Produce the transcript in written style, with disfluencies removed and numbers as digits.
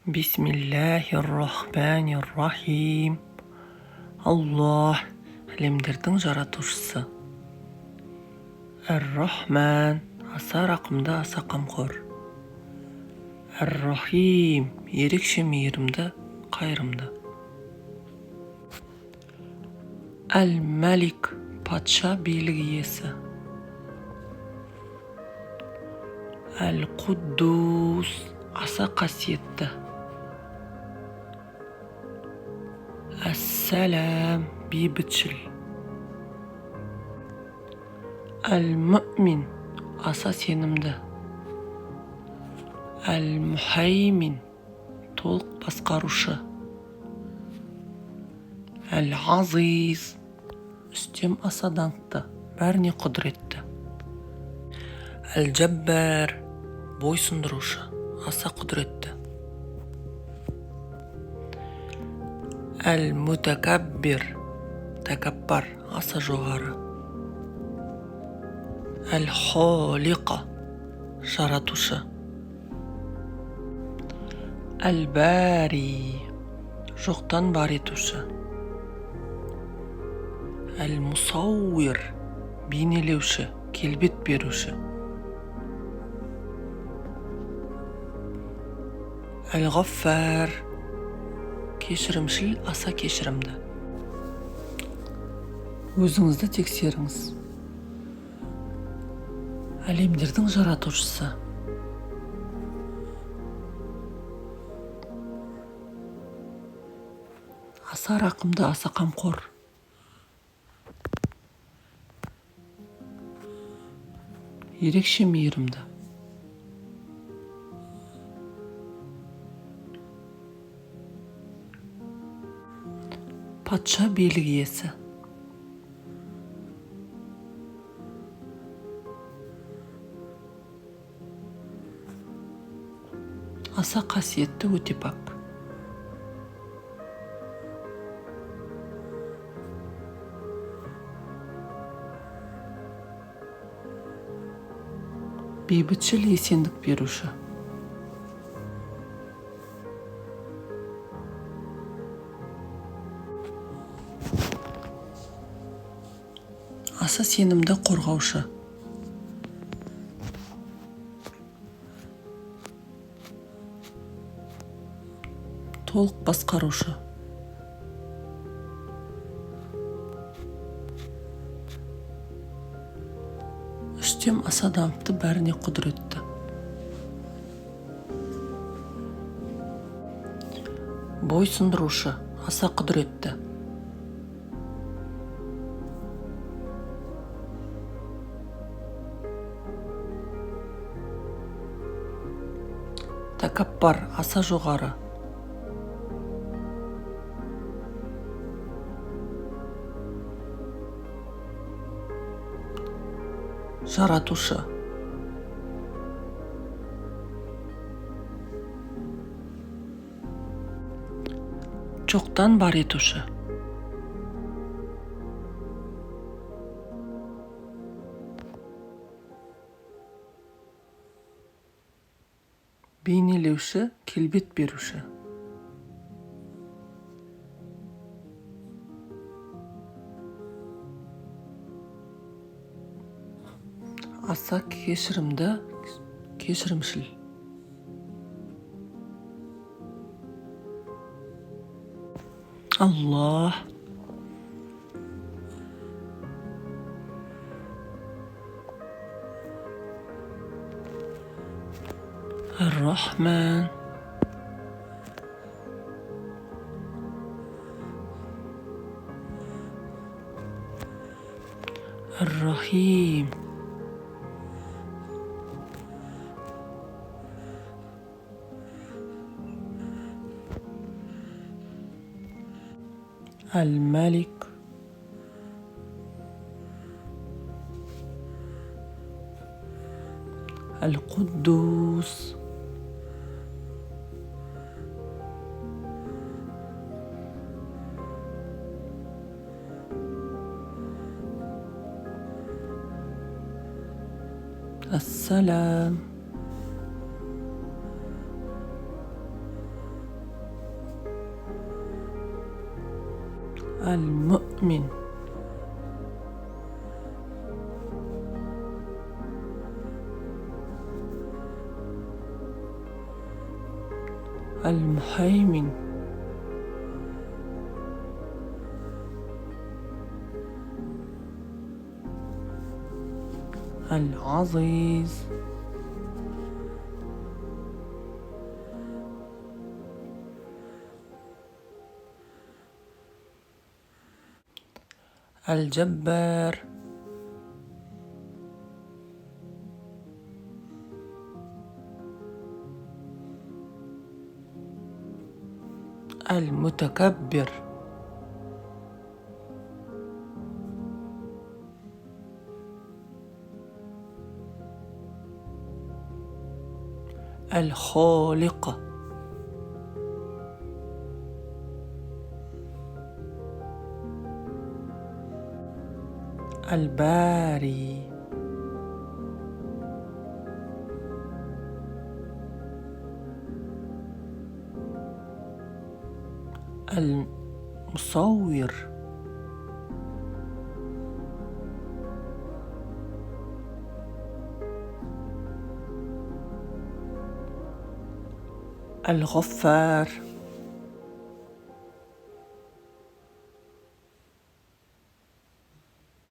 Бисмиллахир-рахманир-рахим. Аллах, әлемдердің жаратушысы. Ар-Рахман, аса рақымды, аса қамқор. Ар-Рахим, ерекше мейірімді, қайырымды. Әл-Мәлик, патша, билік иесі. Әл-Құддус, аса қасиетті. Әс-Сәлам, бейбітшіл. Әл-Мүъмин, аса сенімді. Әл-Мұхаймин, толық басқарушы. Әл-Азиз, үстем аса даңқты, бәріне құдіретті. Әл-Джаббар, бойсұндырушы, аса құдіретті. Әл-Мутакаббир, тәкаппар, аса жоғары. Әл-Холиқа, жаратушы. Әл-Бари, жоқтан бар етуші. Әл-Мусауир, бейнелеуші, келбет беруші. Әл-Ғаффар, кешірімшіл, аса кешірімді. Өзіңізді тексеріңіз. Әлемдердің жаратушысы. Аса рақымды, аса қамқор. Ерекше мейірімді. Патша, билік иесі. Аса қасиетті, өте пак. Бейбітшіл, есендік беруші. Аса сенімді, қорғаушы. Толық басқарушы. Үстем аса даңқты, бәріне құдіретті. Бойсұндырушы, аса құдіретті. Тәкаппар, аса жоғары. Жаратушы. Жоқтан бар етуші. Бейнелеуші, келбет беруші. Аса кешірімді, кешірімшіл. Аллах. Ар-Рахман. Ар-Рахим. Әл-Мәлик. Әл-Құддус. Әс-Сәлам. المؤمن. المهيمن. العزيز. الجبار. المتكبر. الخالق. الباري. المصور. الغفار.